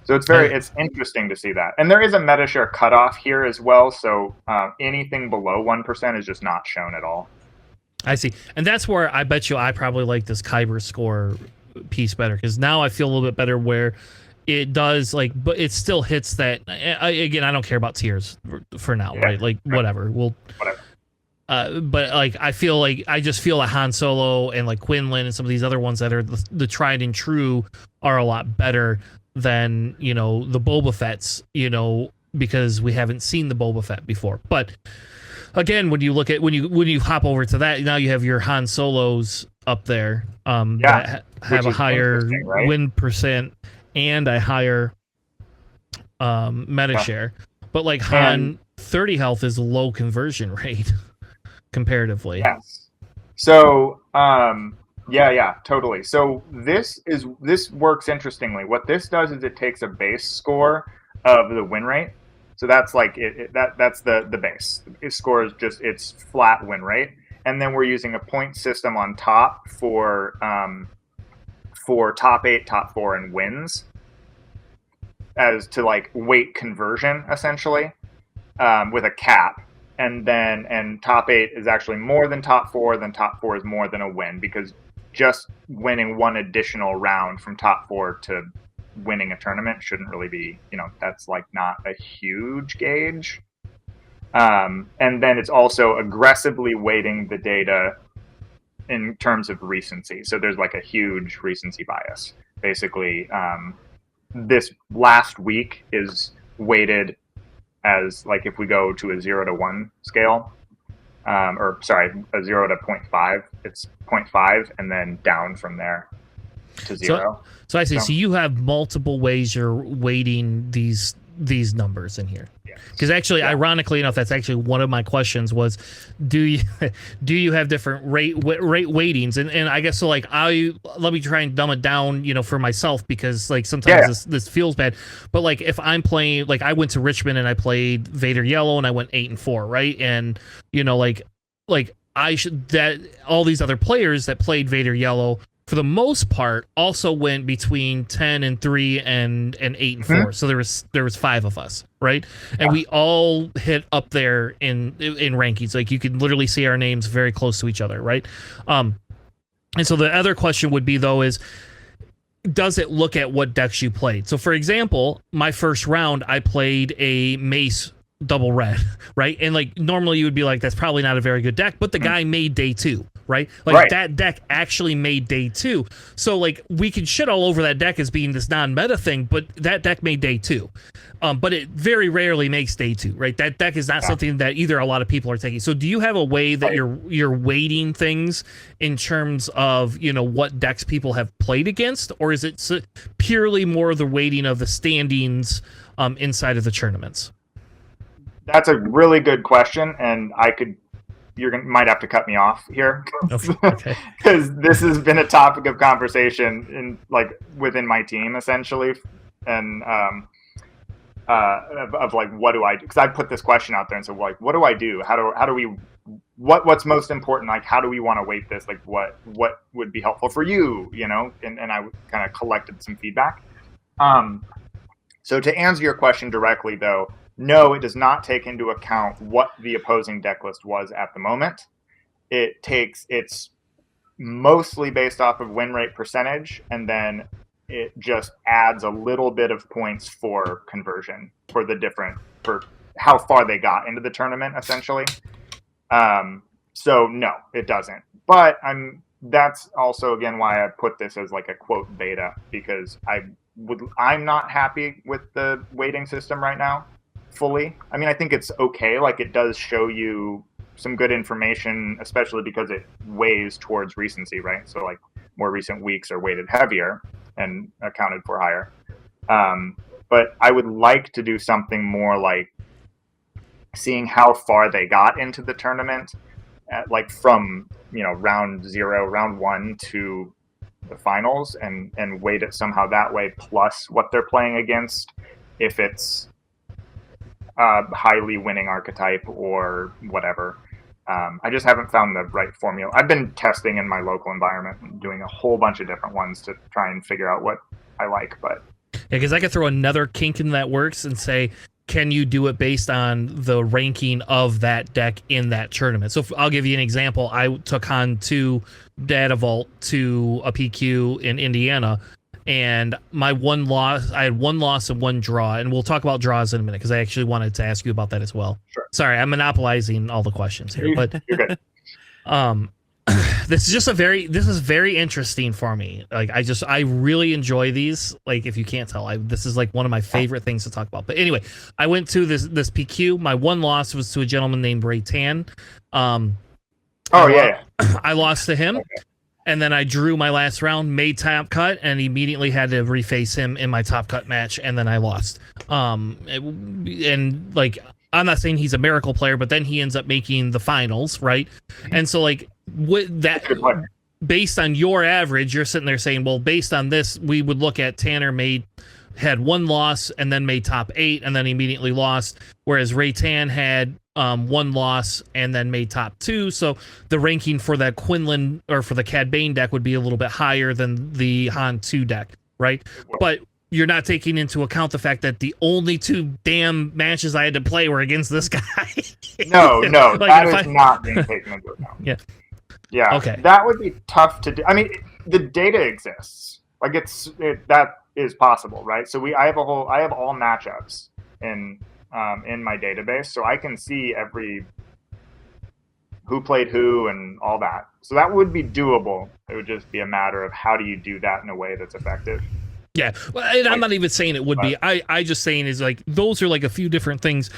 So it's interesting to see that. And there is a meta share cutoff here as well, so anything below 1% is just not shown at all. I see. And that's where I bet you I probably like this Kyber score piece better, because now I feel a little bit better where it does, like, but it still hits that. Again, I don't care about tiers for now, right? Like, whatever. Whatever. But like I just feel like Han Solo and like Quinlan and some of these other ones that are the tried and true are a lot better than the Boba Fett's, because we haven't seen the Boba Fett before. But again, when you look at when you hop over to that, now you have your Han Solos up there that have a higher win percent and a higher meta share. But like Han 30 health is low conversion rate comparatively. Yes. So yeah, totally. So this works interestingly. What this does is it takes a base score of the win rate. So that's like that's the base. Its score is just its flat win rate, and then we're using a point system on top for top 8, top 4, and wins as to like weight conversion essentially, with a cap. And top 8 is actually more than top 4, then top 4 is more than a win, because just winning one additional round from top 4 to winning a tournament shouldn't really be, that's like not a huge gauge. And then it's also aggressively weighting the data in terms of recency. So there's like a huge recency bias. Basically, this last week is weighted as like if we go to a 0 to 1 scale, a 0 to 0.5, it's 0.5 and then down from there to 0. So I see. So you have multiple ways you're weighting these numbers in here. Because actually, ironically enough, that's actually one of my questions was, do you have different rate weightings? And I guess so. Like let me try and dumb it down, for myself, because like sometimes this feels bad. But like if I'm playing, like I went to Richmond and I played Vader Yellow and I went 8-4, right? And like all these other players that played Vader Yellow, for the most part, also went between 10-3 and 8-4. Mm-hmm. So there was 5 of us, right? And we all hit up there in rankings. Like you could literally see our names very close to each other, right? And so the other question would be though is, does it look at what decks you played? So for example, my first round I played a Mace double red, right? And like normally you would be like, that's probably not a very good deck, but the guy made day 2. Right? Like that deck actually made day 2. So like we can shit all over that deck as being this non-meta thing, but that deck made day 2. But it very rarely makes day 2, right? That deck is not something that either a lot of people are taking. So do you have a way that you're weighting things in terms of, what decks people have played against? Or is it purely more the weighting of the standings inside of the tournaments? That's a really good question, and I could might have to cut me off here Okay. because this has been a topic of conversation within my team essentially, and of like what do I do? Because I put this question out there and said, well, like, what do I do? How do we what's most important? Like, how do we want to weight this? Like, what would be helpful for you? You know, and I kind of collected some feedback. So to answer your question directly, though, no, it does not take into account what the opposing deck list was at the moment. It's mostly based off of win rate percentage, and then it just adds a little bit of points for conversion for how far they got into the tournament, essentially. So no, it doesn't. But that's also again why I put this as like a quote beta, because I'm not happy with the weighting system right now fully. I mean, I think it's okay. Like, it does show you some good information, especially because it weighs towards recency, right? So like more recent weeks are weighted heavier and accounted for higher. But I would like to do something more like seeing how far they got into the tournament, like from, you know, round 0, round 1 to the finals, and weight it somehow that way, plus what they're playing against, if it's highly winning archetype or whatever. I just haven't found the right formula. I've been testing in my local environment and doing a whole bunch of different ones to try and figure out what I like. But yeah, because I could throw another kink in that works and say, can you do it based on the ranking of that deck in that tournament? So I'll give you an example. I took on 2 Data Vault to a PQ in Indiana, and I had 1 loss and 1 draw, and we'll talk about draws in a minute because I actually wanted to ask you about that as well. Sure. Sorry, I'm monopolizing all the questions here, but you're good. this is very interesting for me. Like, I really enjoy these. Like, if you can't tell, this is like one of my favorite things to talk about. But anyway, I went to this PQ. My 1 loss was to a gentleman named Ray Tan. I lost to him. Okay. And then I drew my last round, made top cut, and immediately had to reface him in my top cut match, and then I lost. And like, I'm not saying he's a miracle player, but then he ends up making the finals, right? And so like, with that, based on your average, you're sitting there saying, well, based on this, we would look at Tanner had 1 loss and then made top 8 and then immediately lost, whereas Ray Tan had 1 loss and then made top 2. So the ranking for that Quinlan or for the Cad Bane deck would be a little bit higher than the Han 2 deck, right? But you're not taking into account the fact that the only 2 damn matches I had to play were against this guy. No, like, that is not being taken into account. Yeah. Okay. That would be tough to do. I mean, the data exists. Like, that is possible, right? So I have all matchups in my database, so I can see who played who and all that. So that would be doable. It would just be a matter of how do you do that in a way that's effective. Yeah, well, and I'm not even saying it would be. I just saying is like, those are like a few different things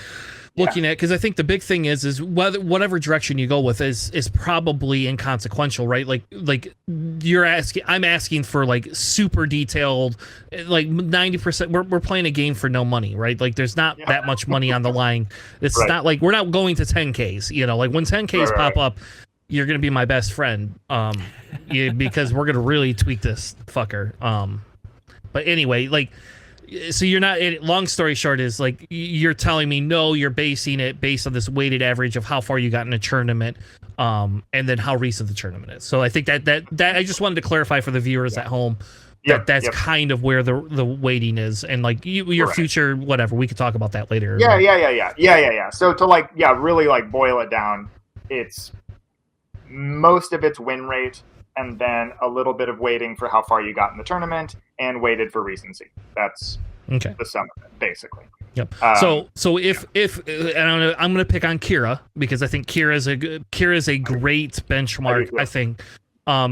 looking at, because I think the big thing is whatever direction you go with is probably inconsequential, right? Like I'm asking for like super detailed, like 90%. We're playing a game for no money, right? Like, there's not that much money on the line. It's not like we're not going to 10Ks, you know, like when 10Ks pop up, you're going to be my best friend, because we're going to really tweak this fucker. But anyway, like, so you're not, long story short is like, you're telling me, no, you're basing it based on this weighted average of how far you got in a tournament, and then how recent the tournament is. So I think that I just wanted to clarify for the viewers at home that's kind of where the weighting is, and like your future, whatever, we could talk about that later. Yeah. So to really like boil it down, it's most of it's win rate, and then a little bit of weighting for how far you got in the tournament, and weighted for recency. That's the sum of it, basically. Yep. So if and I'm gonna pick on Kira, because I think Kira is a great benchmark. I think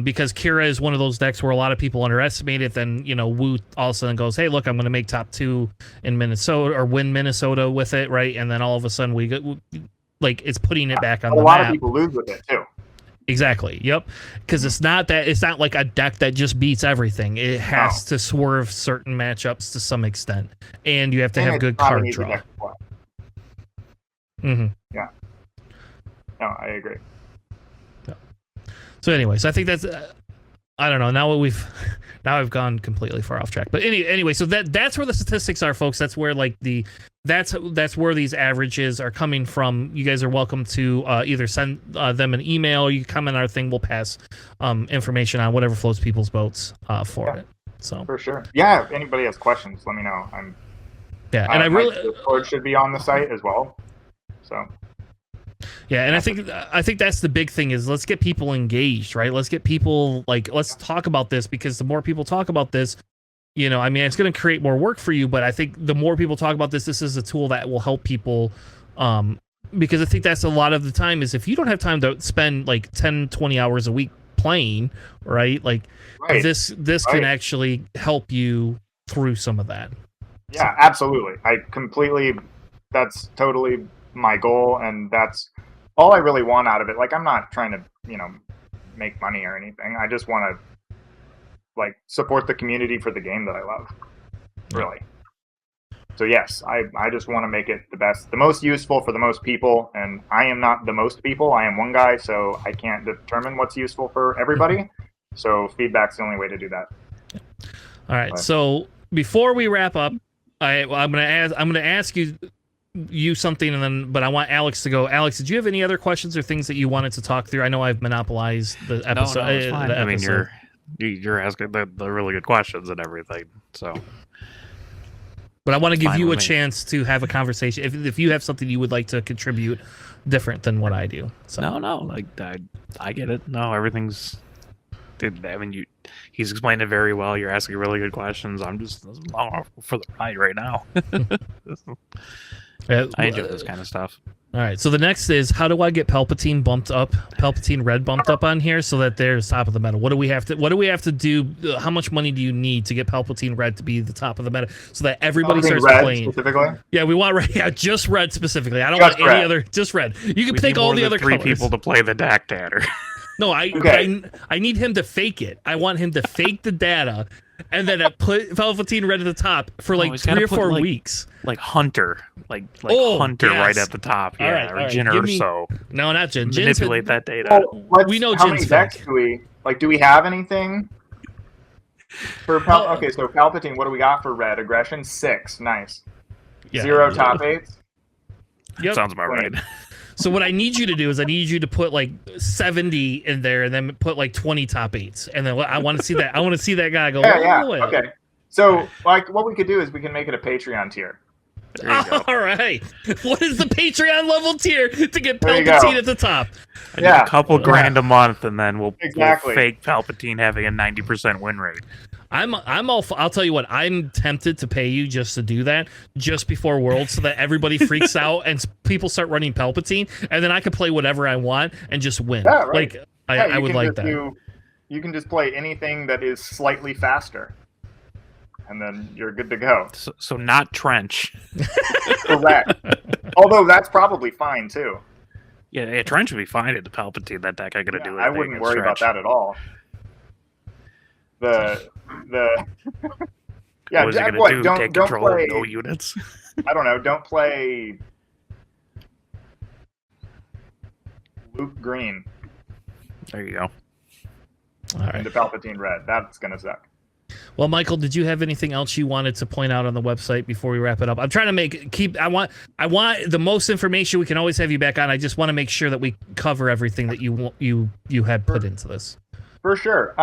because Kira is one of those decks where a lot of people underestimate it. Then, you know, Wu all of a sudden goes, hey, look, I'm gonna make top 2 in Minnesota, or win Minnesota with it, right? And then all of a sudden we get, like, it's putting it back on the map. A lot of people lose with it too. Exactly. Yep. Because it's not like a deck that just beats everything. It has to swerve certain matchups to some extent, and you have to have good card draw. Mm-hmm. Yeah. No, I agree. So anyways, I think that's I don't know. Now I've gone completely far off track. But anyway, so that's where the statistics are, folks. That's where like that's where these averages are coming from. You guys are welcome to either send them an email, or you comment on our thing. We'll pass information on whatever floats people's boats for it. So for sure. Yeah, if anybody has questions, let me know. And I really Discord should be on the site as well. So yeah, and I think that's the big thing is let's get people engaged, right? Let's get people let's talk about this, because the more people talk about this, I mean, it's going to create more work for you, but I think the more people talk about this is a tool that will help people, because I think that's a lot of the time is if you don't have time to spend 10, 20 hours a week playing, right? This can actually help you through some of that. Yeah, absolutely. That's totally my goal, and that's all I really want out of it. I'm not trying to, make money or anything. I just want to support the community for the game that I love. Really. So yes, I just want to make it the most useful for the most people, and I am not the most people. I am one guy, so I can't determine what's useful for everybody. So feedback's the only way to do that. All right. So before we wrap up, I'm gonna ask you something, but I want Alex to go. Alex, did you have any other questions or things that you wanted to talk through? I know I've monopolized the episode. No, it's fine. I mean, you're asking the really good questions and everything. So, but I want to give you a chance to have a conversation. If you have something you would like to contribute different than what I do. So. No, I get it. No, everything's. Dude, I mean, he's explained it very well. You're asking really good questions. I'm just along for the ride right now. I enjoy this kind of stuff. All right, so the next is, how do I get Palpatine Red bumped up on here so that they're top of the meta? What do we have to do? How much money do you need to get Palpatine Red to be the top of the meta so that everybody starts playing? Specifically? Yeah, we want red. Yeah, just red specifically. I don't want any other. Just red. You can pick all the other three colors. People to play the Dactator. No, I need him to fake it. I want him to fake the data, and then put Palpatine Red at the top for 3 or 4 weeks. Like Hunter, Hunter yes. right at the top. Yeah, or Jin Urso. No, not Jin. Manipulate that data. Well, we know how Jin's many decks do we do we have anything for okay, so Palpatine, what do we got for red? Aggression 6, nice. Yeah, 0 top 8s. Yep. Sounds about right. So what I need you to do is I need you to put 70 in there, and then put 20 top 8s, and then I want to see that. I want to see that guy go. Yeah. Okay. So what we could do is we can make it a Patreon tier. There you go. All right. What is the Patreon level tier to get Palpatine at the top? I need a couple grand a month, and then we'll fake Palpatine having a 90% win rate. I'll tell you what, I'm tempted to pay you just to do that just before Worlds so that everybody freaks out and people start running Palpatine, and then I can play whatever I want and just win. Yeah, right. I would like that. You can just play anything that is slightly faster, and then you're good to go. So not Trench. Correct. Although that's probably fine too. Yeah, Trench would be fine at the Palpatine. That deck I gotta do. I wouldn't worry about that at all. The what is he gonna do? Take control of no units? I don't know. Don't play Luke Green. There you go. All right. Into Palpatine Red. That's gonna suck. Well, Michael, did you have anything else you wanted to point out on the website before we wrap it up? I'm trying to I want the most information. We can always have you back on. I just want to make sure that we cover everything that you had put into this. For sure.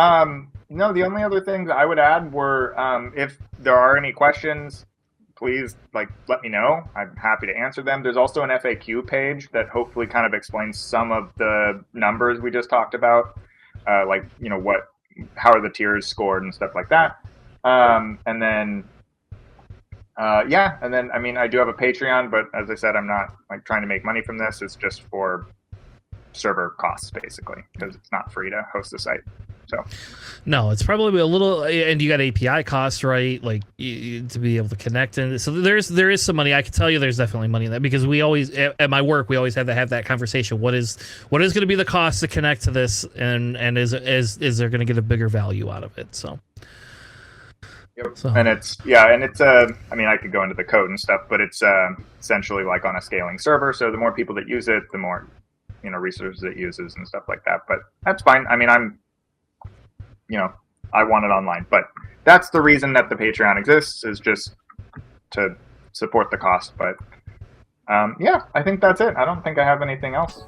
No, the only other things I would add were if there are any questions, please let me know. I'm happy to answer them. There's also an FAQ page that hopefully kind of explains some of the numbers we just talked about, how are the tiers scored and stuff like that. And then I mean, I do have a Patreon, but as I said, I'm not trying to make money from this. It's just for server costs basically, because it's not free to host the site. So no, it's probably a little, and you got API costs, right? To be able to connect, and so there is some money. I can tell you, there's definitely money in that, because we always at my work we always have to have that conversation. What is going to be the cost to connect to this, and is there going to get a bigger value out of it? So. Yep. So. And it's I mean, I could go into the code and stuff, but it's essentially on a scaling server. So the more people that use it, the more resources it uses and stuff like that. But that's fine. I mean, I want it online, but that's the reason that the Patreon exists, is just to support the cost. But yeah, I think that's it. I don't think I have anything else.